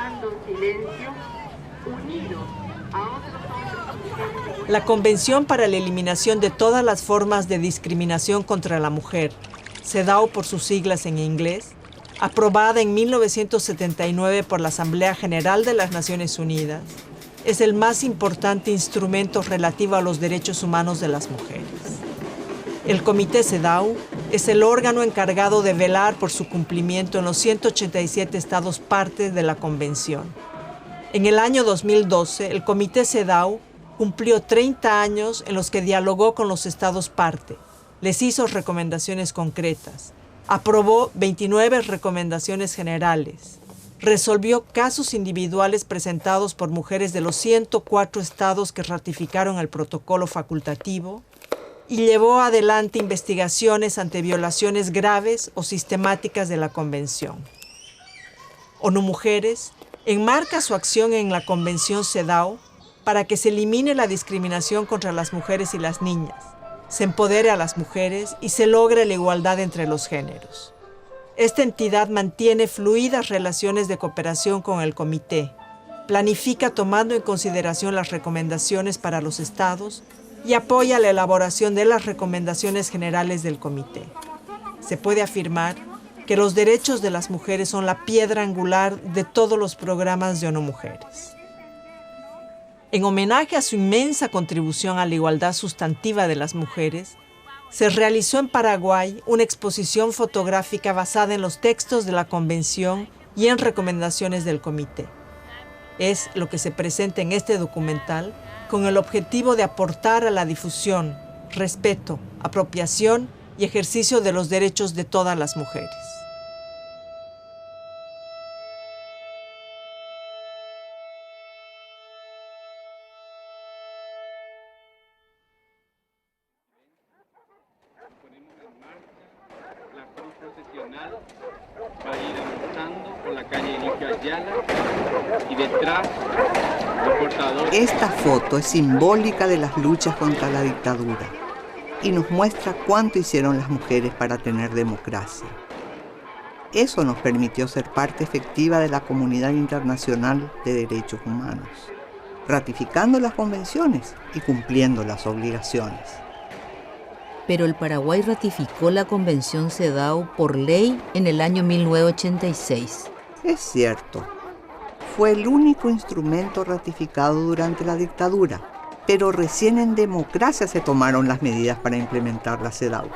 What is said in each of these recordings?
guardando silencio, unidos a otros hombres. La Convención para la Eliminación de todas las formas de discriminación contra la mujer, CEDAW por sus siglas en inglés, aprobada en 1979 por la Asamblea General de las Naciones Unidas, es el más importante instrumento relativo a los derechos humanos de las mujeres. El Comité CEDAW es el órgano encargado de velar por su cumplimiento en los 187 estados parte de la Convención. En el año 2012, el Comité CEDAW cumplió 30 años en los que dialogó con los estados parte, les hizo recomendaciones concretas, aprobó 29 recomendaciones generales, resolvió casos individuales presentados por mujeres de los 104 estados que ratificaron el protocolo facultativo y llevó adelante investigaciones ante violaciones graves o sistemáticas de la Convención. ONU Mujeres enmarca su acción en la Convención CEDAW para que se elimine la discriminación contra las mujeres y las niñas, se empodere a las mujeres y se logre la igualdad entre los géneros. Esta entidad mantiene fluidas relaciones de cooperación con el Comité, planifica tomando en consideración las recomendaciones para los estados y apoya la elaboración de las recomendaciones generales del Comité. Se puede afirmar que los derechos de las mujeres son la piedra angular de todos los programas de ONU Mujeres. En homenaje a su inmensa contribución a la igualdad sustantiva de las mujeres, se realizó en Paraguay una exposición fotográfica basada en los textos de la Convención y en recomendaciones del Comité. Es lo que se presenta en este documental con el objetivo de aportar a la difusión, respeto, apropiación y ejercicio de los derechos de todas las mujeres. La cruz procesional va a ir avanzando por la calle Inicio Ayala y detrás los portadores. Esta foto es simbólica de las luchas contra la dictadura y nos muestra cuánto hicieron las mujeres para tener democracia. Eso nos permitió ser parte efectiva de la comunidad internacional de derechos humanos, ratificando las convenciones y cumpliendo las obligaciones. Pero el Paraguay ratificó la Convención CEDAW por ley en el año 1986. Es cierto, fue el único instrumento ratificado durante la dictadura, pero recién en democracia se tomaron las medidas para implementar la CEDAW.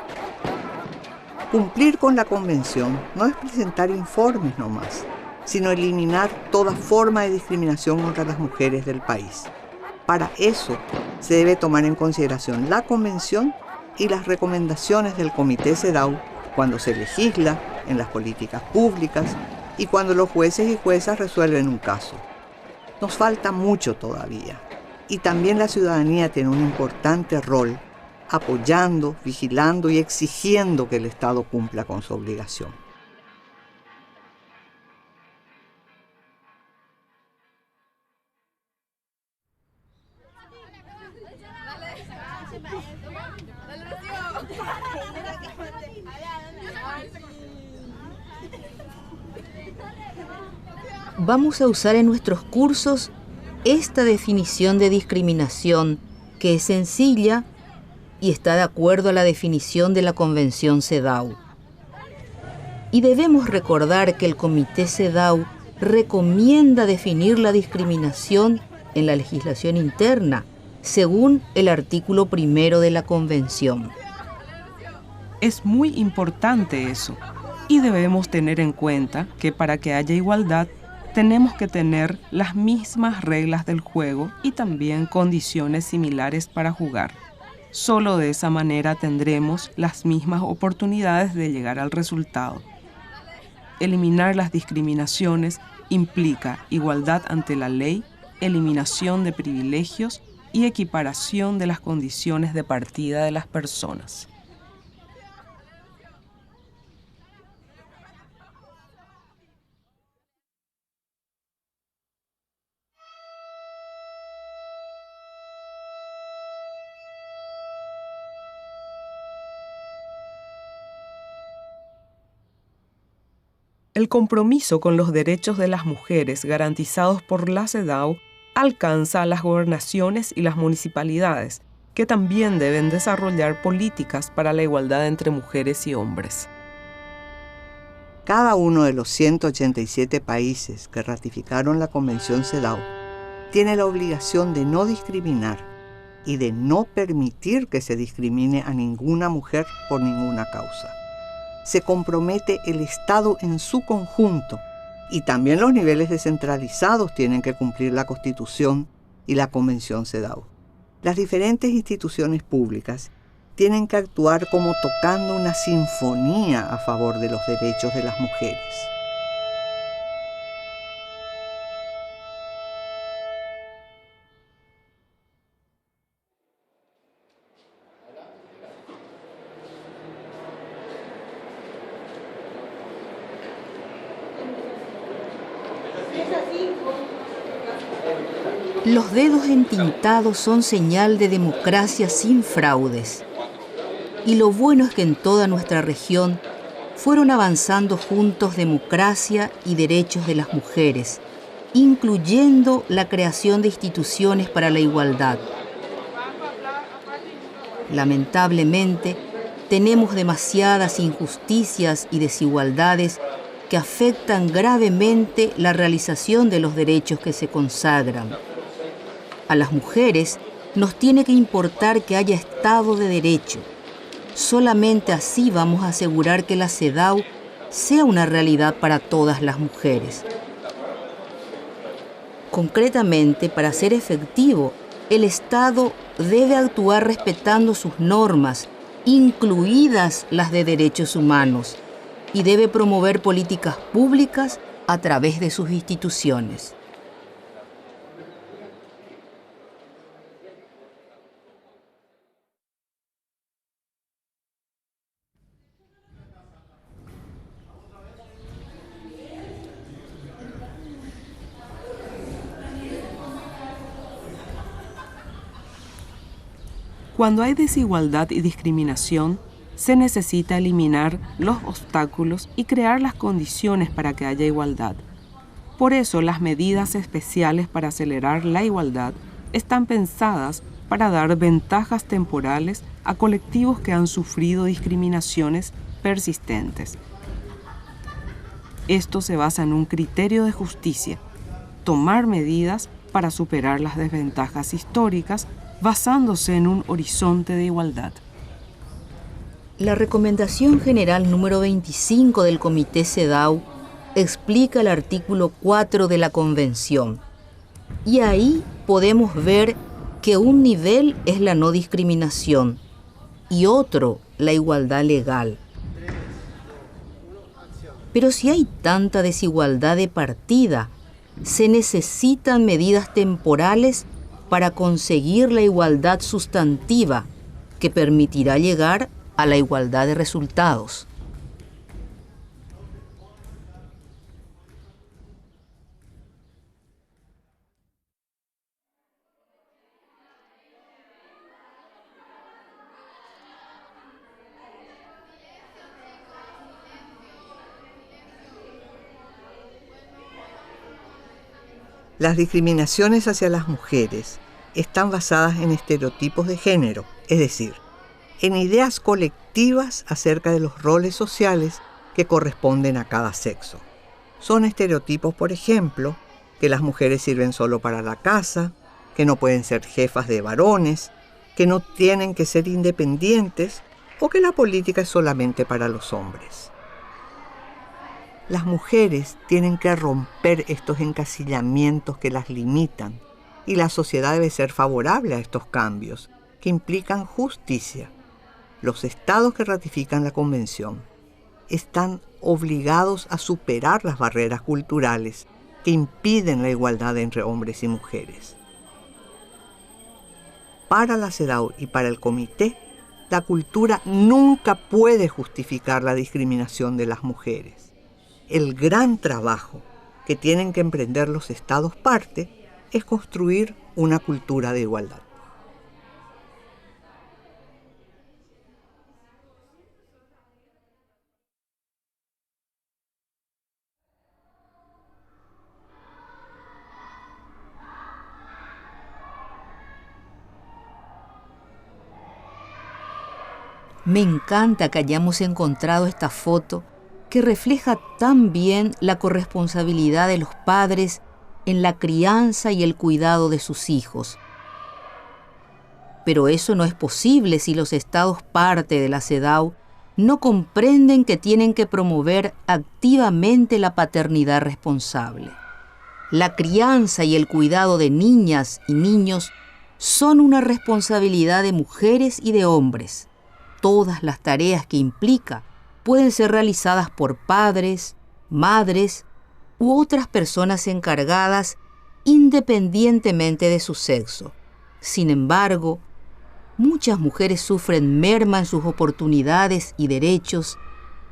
Cumplir con la Convención no es presentar informes nomás, sino eliminar toda forma de discriminación contra las mujeres del país. Para eso se debe tomar en consideración la Convención y las recomendaciones del Comité CEDAW cuando se legisla en las políticas públicas y cuando los jueces y juezas resuelven un caso. Nos falta mucho todavía y también la ciudadanía tiene un importante rol apoyando, vigilando y exigiendo que el Estado cumpla con su obligación. Vamos a usar en nuestros cursos esta definición de discriminación, que es sencilla y está de acuerdo a la definición de la Convención CEDAW. Y debemos recordar que el Comité CEDAW recomienda definir la discriminación en la legislación interna, según el artículo 1 de la Convención. Es muy importante eso, y debemos tener en cuenta que para que haya igualdad, tenemos que tener las mismas reglas del juego y también condiciones similares para jugar. Solo de esa manera tendremos las mismas oportunidades de llegar al resultado. Eliminar las discriminaciones implica igualdad ante la ley, eliminación de privilegios y equiparación de las condiciones de partida de las personas. el compromiso con los derechos de las mujeres garantizados por la CEDAW alcanza a las gobernaciones y las municipalidades, que también deben desarrollar políticas para la igualdad entre mujeres y hombres. Cada uno de los 187 países que ratificaron la Convención CEDAW tiene la obligación de no discriminar y de no permitir que se discrimine a ninguna mujer por ninguna causa. Se compromete el Estado en su conjunto y también los niveles descentralizados tienen que cumplir la Constitución y la Convención CEDAW. Las diferentes instituciones públicas tienen que actuar como tocando una sinfonía a favor de los derechos de las mujeres. Los dedos entintados son señal de democracia sin fraudes. Y lo bueno es que en toda nuestra región fueron avanzando juntos democracia y derechos de las mujeres, incluyendo la creación de instituciones para la igualdad. Lamentablemente, tenemos demasiadas injusticias y desigualdades que afectan gravemente la realización de los derechos que se consagran. A las mujeres nos tiene que importar que haya Estado de Derecho. Solamente así vamos a asegurar que la CEDAW sea una realidad para todas las mujeres. Concretamente, para ser efectivo, el Estado debe actuar respetando sus normas, incluidas las de derechos humanos, y debe promover políticas públicas a través de sus instituciones. Cuando hay desigualdad y discriminación, se necesita eliminar los obstáculos y crear las condiciones para que haya igualdad. Por eso, las medidas especiales para acelerar la igualdad están pensadas para dar ventajas temporales a colectivos que han sufrido discriminaciones persistentes. Esto se basa en un criterio de justicia: tomar medidas para superar las desventajas históricas basándose en un horizonte de igualdad. La Recomendación General número 25 del Comité CEDAW explica el artículo 4 de la Convención. Y ahí podemos ver que un nivel es la no discriminación y otro la igualdad legal. Pero si hay tanta desigualdad de partida, se necesitan medidas temporales para conseguir la igualdad sustantiva que permitirá llegar a la igualdad de resultados. Las discriminaciones hacia las mujeres están basadas en estereotipos de género, es decir, en ideas colectivas acerca de los roles sociales que corresponden a cada sexo. Son estereotipos, por ejemplo, que las mujeres sirven solo para la casa, que no pueden ser jefas de varones, que no tienen que ser independientes o que la política es solamente para los hombres. Las mujeres tienen que romper estos encasillamientos que las limitan y la sociedad debe ser favorable a estos cambios que implican justicia. Los estados que ratifican la Convención están obligados a superar las barreras culturales que impiden la igualdad entre hombres y mujeres. Para la CEDAW y para el Comité, la cultura nunca puede justificar la discriminación de las mujeres. El gran trabajo que tienen que emprender los estados parte es construir una cultura de igualdad. Me encanta que hayamos encontrado esta foto que refleja tan bien la corresponsabilidad de los padres en la crianza y el cuidado de sus hijos. Pero eso no es posible si los estados parte de la CEDAW no comprenden que tienen que promover activamente la paternidad responsable. La crianza y el cuidado de niñas y niños son una responsabilidad de mujeres y de hombres. Todas las tareas que implica pueden ser realizadas por padres, madres u otras personas encargadas independientemente de su sexo. Sin embargo, muchas mujeres sufren merma en sus oportunidades y derechos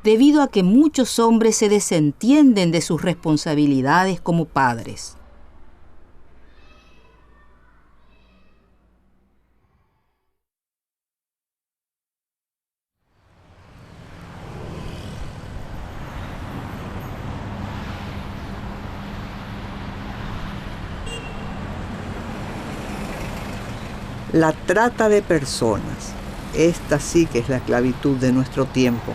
debido a que muchos hombres se desentienden de sus responsabilidades como padres. La trata de personas, esta sí que es la esclavitud de nuestro tiempo,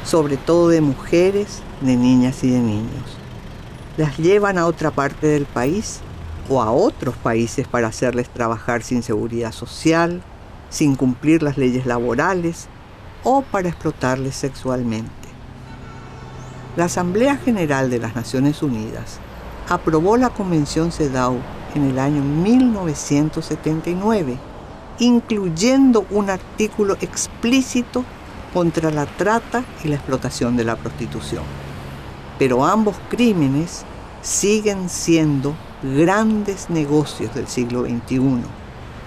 sobre todo de mujeres, de niñas y de niños. Las llevan a otra parte del país o a otros países para hacerles trabajar sin seguridad social, sin cumplir las leyes laborales o para explotarles sexualmente. La Asamblea General de las Naciones Unidas aprobó la Convención CEDAW en el año 1979, incluyendo un artículo explícito contra la trata y la explotación de la prostitución. Pero ambos crímenes siguen siendo grandes negocios del siglo XXI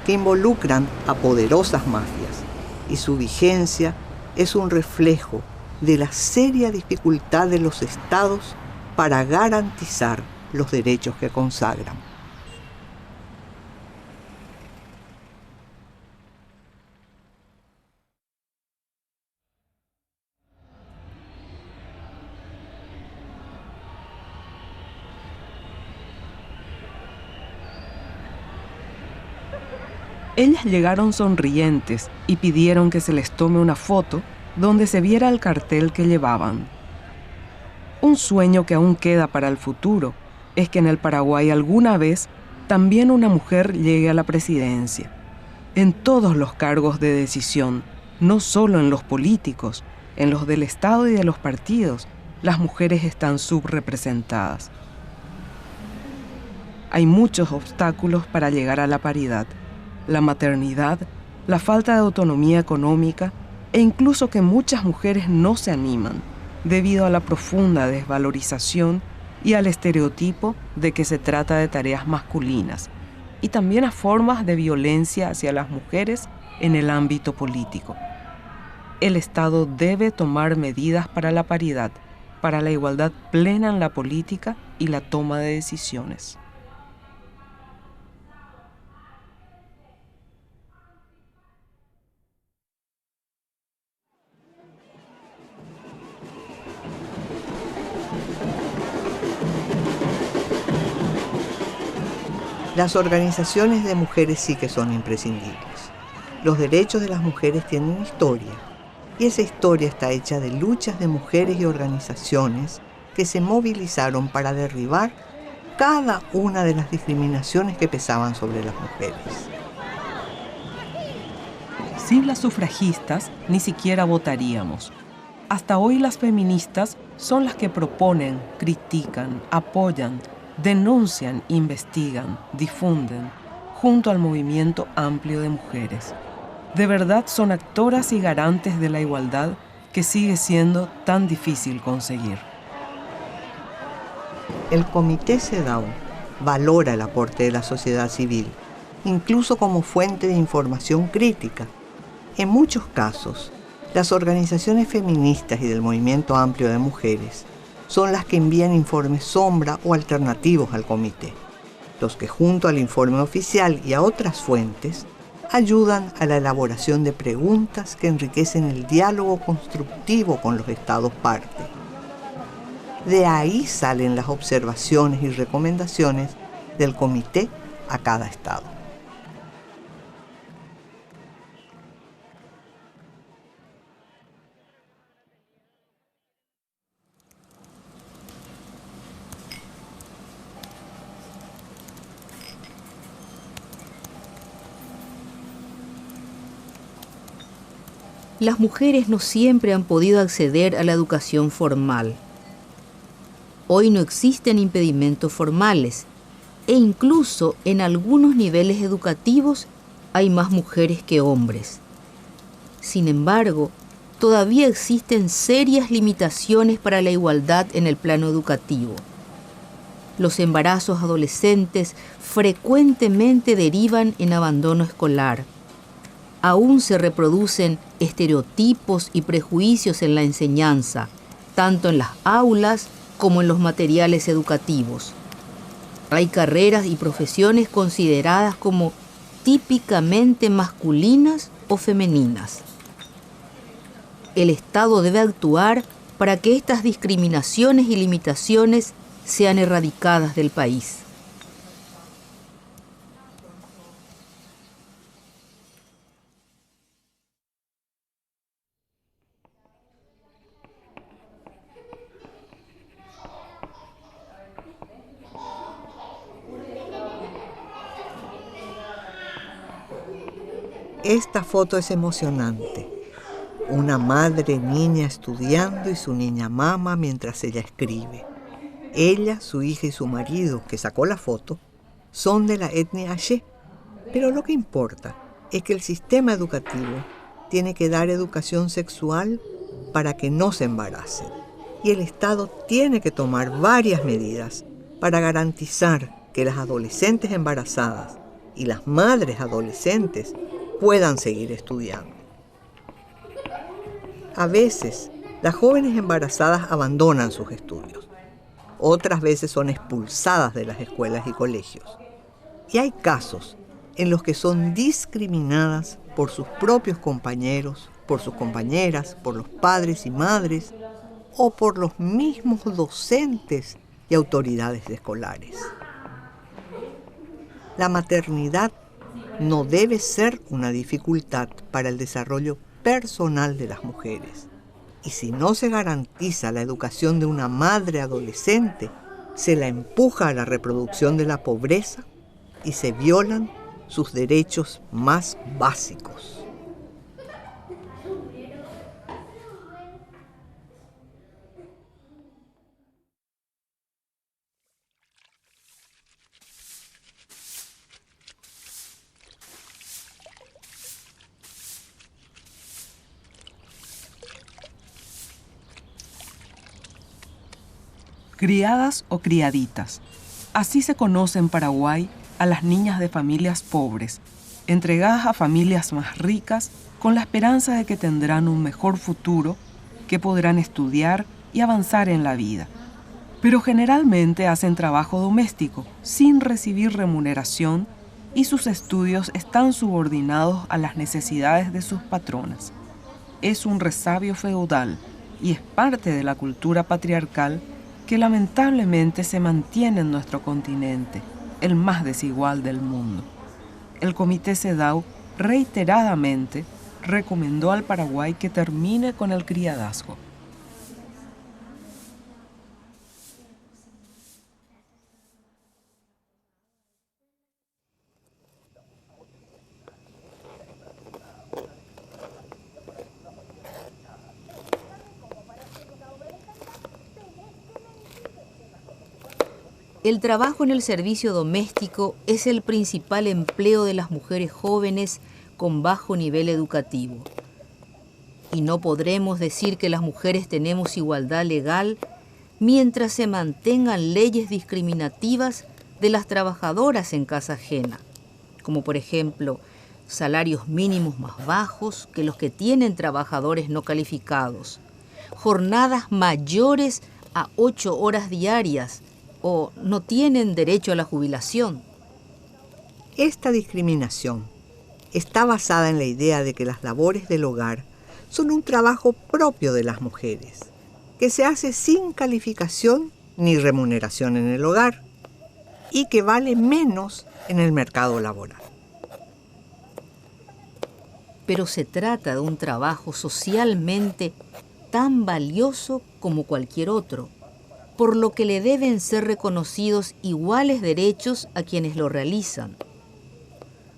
que involucran a poderosas mafias, y su vigencia es un reflejo de la seria dificultad de los estados para garantizar los derechos que consagran. Ellas llegaron sonrientes y pidieron que se les tome una foto donde se viera el cartel que llevaban. Un sueño que aún queda para el futuro es que en el Paraguay alguna vez también una mujer llegue a la presidencia. En todos los cargos de decisión, no solo en los políticos, en los del Estado y de los partidos, las mujeres están subrepresentadas. Hay muchos obstáculos para llegar a la paridad. La maternidad, la falta de autonomía económica e incluso que muchas mujeres no se animan debido a la profunda desvalorización y al estereotipo de que se trata de tareas masculinas, y también a formas de violencia hacia las mujeres en el ámbito político. El Estado debe tomar medidas para la paridad, para la igualdad plena en la política y la toma de decisiones. Las organizaciones de mujeres sí que son imprescindibles. Los derechos de las mujeres tienen historia, y esa historia está hecha de luchas de mujeres y organizaciones que se movilizaron para derribar cada una de las discriminaciones que pesaban sobre las mujeres. Sin las sufragistas ni siquiera votaríamos. Hasta hoy las feministas son las que proponen, critican, apoyan, denuncian, investigan, difunden, junto al movimiento amplio de mujeres. De verdad son actoras y garantes de la igualdad que sigue siendo tan difícil conseguir. El Comité CEDAW valora el aporte de la sociedad civil, incluso como fuente de información crítica. En muchos casos, las organizaciones feministas y del movimiento amplio de mujeres son las que envían informes sombra o alternativos al comité, los que junto al informe oficial y a otras fuentes ayudan a la elaboración de preguntas que enriquecen el diálogo constructivo con los estados parte. De ahí salen las observaciones y recomendaciones del comité a cada estado. las mujeres no siempre han podido acceder a la educación formal. Hoy no existen impedimentos formales e incluso en algunos niveles educativos hay más mujeres que hombres. Sin embargo, todavía existen serias limitaciones para la igualdad en el plano educativo. Los embarazos adolescentes frecuentemente derivan en abandono escolar. Aún se reproducen estereotipos y prejuicios en la enseñanza, tanto en las aulas como en los materiales educativos. Hay carreras y profesiones consideradas como típicamente masculinas o femeninas. El Estado debe actuar para que estas discriminaciones y limitaciones sean erradicadas del país. Esta foto es emocionante. Una madre niña estudiando y su niña mama mientras ella escribe. Ella, su hija y su marido, que sacó la foto, son de la etnia Aché. Pero lo que importa es que el sistema educativo tiene que dar educación sexual para que no se embaracen. Y el Estado tiene que tomar varias medidas para garantizar que las adolescentes embarazadas y las madres adolescentes puedan seguir estudiando. A veces, las jóvenes embarazadas abandonan sus estudios. Otras veces son expulsadas de las escuelas y colegios. Y hay casos en los que son discriminadas por sus propios compañeros, por sus compañeras, por los padres y madres o por los mismos docentes y autoridades escolares. La maternidad no debe ser una dificultad para el desarrollo personal de las mujeres. Y si no se garantiza la educación de una madre adolescente, se la empuja a la reproducción de la pobreza y se violan sus derechos más básicos. Criadas o criaditas. Así se conoce en Paraguay a las niñas de familias pobres, entregadas a familias más ricas con la esperanza de que tendrán un mejor futuro, que podrán estudiar y avanzar en la vida. Pero generalmente hacen trabajo doméstico sin recibir remuneración y sus estudios están subordinados a las necesidades de sus patronas. Es un resabio feudal y es parte de la cultura patriarcal que lamentablemente se mantiene en nuestro continente, el más desigual del mundo. El Comité CEDAW reiteradamente recomendó al Paraguay que termine con el criadazgo. El trabajo en el servicio doméstico es el principal empleo de las mujeres jóvenes con bajo nivel educativo. Y no podremos decir que las mujeres tenemos igualdad legal mientras se mantengan leyes discriminativas de las trabajadoras en casa ajena, como por ejemplo salarios mínimos más bajos que los que tienen trabajadores no calificados, jornadas mayores a 8 horas diarias, o no tienen derecho a la jubilación. Esta discriminación está basada en la idea de que las labores del hogar son un trabajo propio de las mujeres, que se hace sin calificación ni remuneración en el hogar y que vale menos en el mercado laboral. Pero se trata de un trabajo socialmente tan valioso como cualquier otro, por lo que le deben ser reconocidos iguales derechos a quienes lo realizan.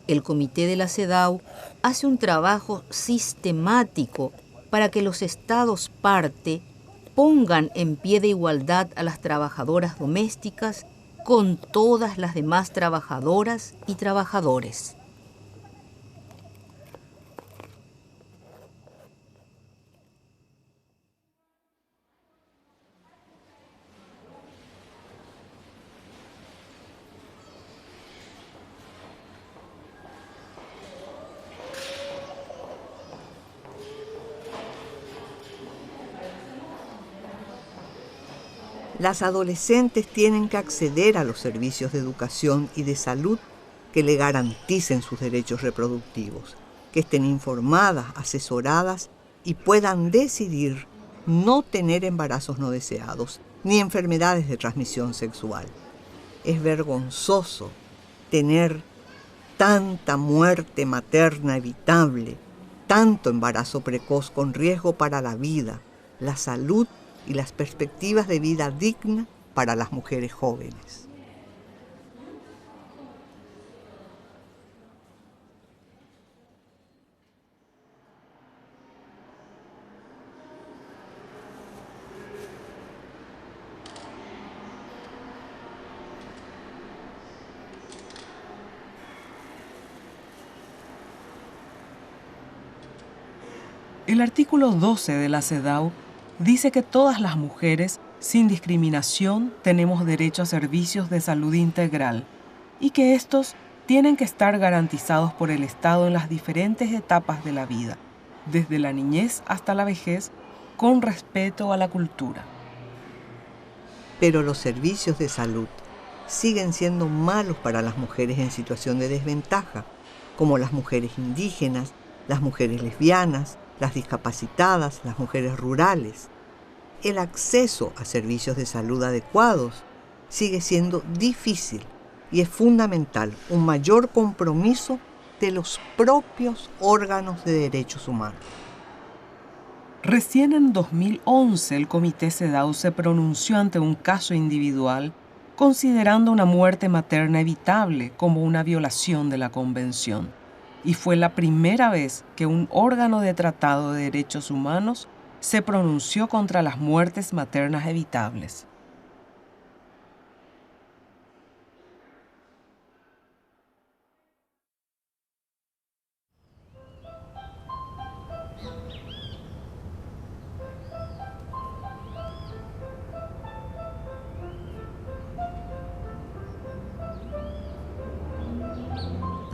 el Comité de la CEDAW hace un trabajo sistemático para que los estados parte pongan en pie de igualdad a las trabajadoras domésticas con todas las demás trabajadoras y trabajadores. Las adolescentes tienen que acceder a los servicios de educación y de salud que le garanticen sus derechos reproductivos, que estén informadas, asesoradas y puedan decidir no tener embarazos no deseados ni enfermedades de transmisión sexual. Es vergonzoso tener tanta muerte materna evitable, tanto embarazo precoz con riesgo para la vida, la salud y las perspectivas de vida digna para las mujeres jóvenes. El artículo 12 de la CEDAW dice que todas las mujeres, sin discriminación, tenemos derecho a servicios de salud integral y que estos tienen que estar garantizados por el Estado en las diferentes etapas de la vida, desde la niñez hasta la vejez, con respeto a la cultura. Pero los servicios de salud siguen siendo malos para las mujeres en situación de desventaja, como las mujeres indígenas, las mujeres lesbianas, las discapacitadas, las mujeres rurales. El acceso a servicios de salud adecuados sigue siendo difícil y es fundamental un mayor compromiso de los propios órganos de derechos humanos. Recién en 2011 el Comité CEDAW se pronunció ante un caso individual considerando una muerte materna evitable como una violación de la Convención. Y fue la primera vez que un órgano de tratado de derechos humanos se pronunció contra las muertes maternas evitables.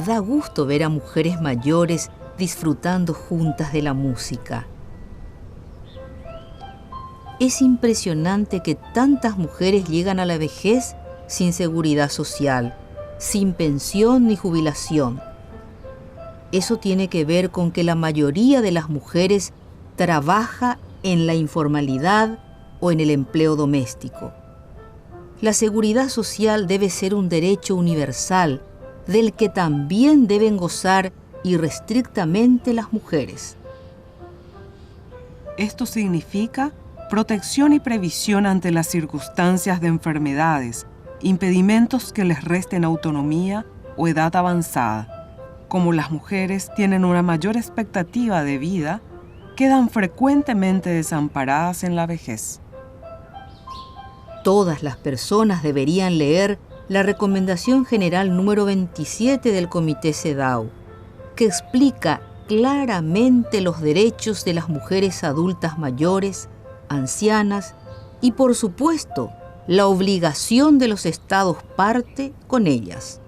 Da gusto ver a mujeres mayores disfrutando juntas de la música. Es impresionante que tantas mujeres llegan a la vejez sin seguridad social, sin pensión ni jubilación. Eso tiene que ver con que la mayoría de las mujeres trabaja en la informalidad o en el empleo doméstico. La seguridad social debe ser un derecho universal del que también deben gozar irrestrictamente las mujeres. Esto significa protección y previsión ante las circunstancias de enfermedades, impedimentos que les resten autonomía o edad avanzada. Como las mujeres tienen una mayor expectativa de vida, quedan frecuentemente desamparadas en la vejez. Todas las personas deberían leer la Recomendación General número 27 del Comité CEDAW, que explica claramente los derechos de las mujeres adultas mayores, ancianas y, por supuesto, la obligación de los estados parte con ellas.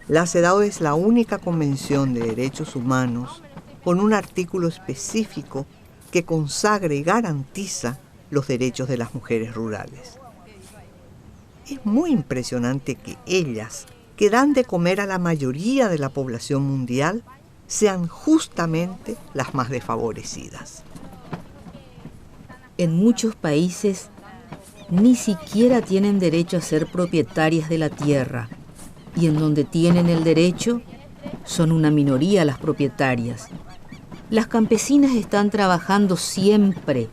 La CEDAW es la única convención de derechos humanos con un artículo específico que consagra y garantiza los derechos de las mujeres rurales. Es muy impresionante que ellas, que dan de comer a la mayoría de la población mundial, sean justamente las más desfavorecidas. En muchos países ni siquiera tienen derecho a ser propietarias de la tierra, y en donde tienen el derecho, son una minoría las propietarias. Las campesinas están trabajando siempre,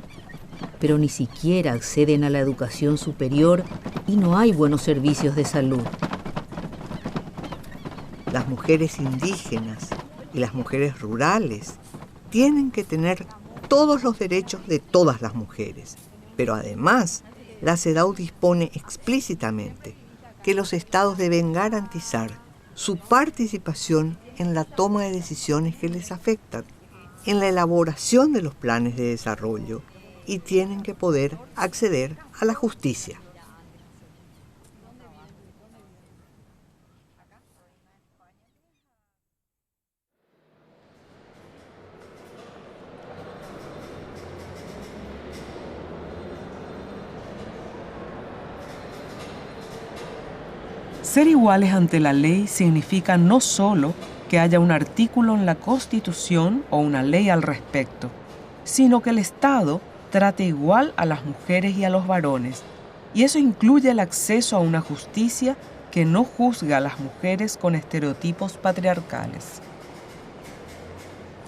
pero ni siquiera acceden a la educación superior y no hay buenos servicios de salud. Las mujeres indígenas y las mujeres rurales tienen que tener todos los derechos de todas las mujeres, pero además la CEDAW dispone explícitamente que los estados deben garantizar su participación en la toma de decisiones que les afectan, en la elaboración de los planes de desarrollo, y tienen que poder acceder a la justicia. Ser iguales ante la ley significa no solo que haya un artículo en la Constitución o una ley al respecto, sino que el Estado trate igual a las mujeres y a los varones, y eso incluye el acceso a una justicia que no juzga a las mujeres con estereotipos patriarcales.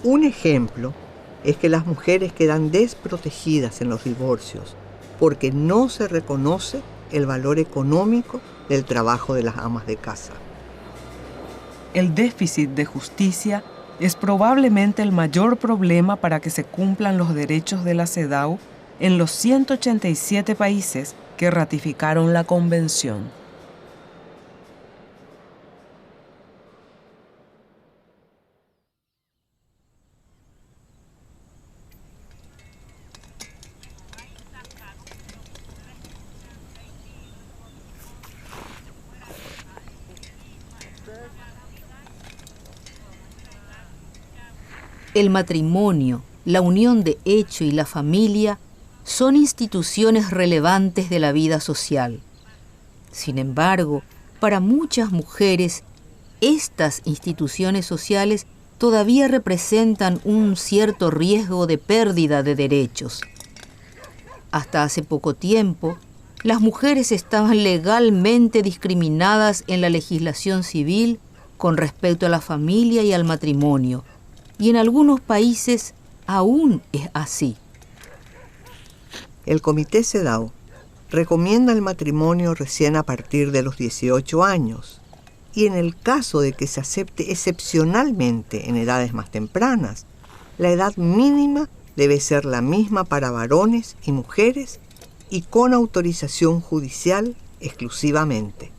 Un ejemplo es que las mujeres quedan desprotegidas en los divorcios porque no se reconoce el valor económico del trabajo de las amas de casa. El déficit de justicia es probablemente el mayor problema para que se cumplan los derechos de la CEDAW en los 187 países que ratificaron la Convención. El matrimonio, la unión de hecho y la familia son instituciones relevantes de la vida social. Sin embargo, para muchas mujeres, estas instituciones sociales todavía representan un cierto riesgo de pérdida de derechos. Hasta hace poco tiempo, las mujeres estaban legalmente discriminadas en la legislación civil con respecto a la familia y al matrimonio, y en algunos países aún es así. El Comité CEDAW recomienda el matrimonio recién a partir de los 18 años y en el caso de que se acepte excepcionalmente en edades más tempranas, la edad mínima debe ser la misma para varones y mujeres y con autorización judicial exclusivamente.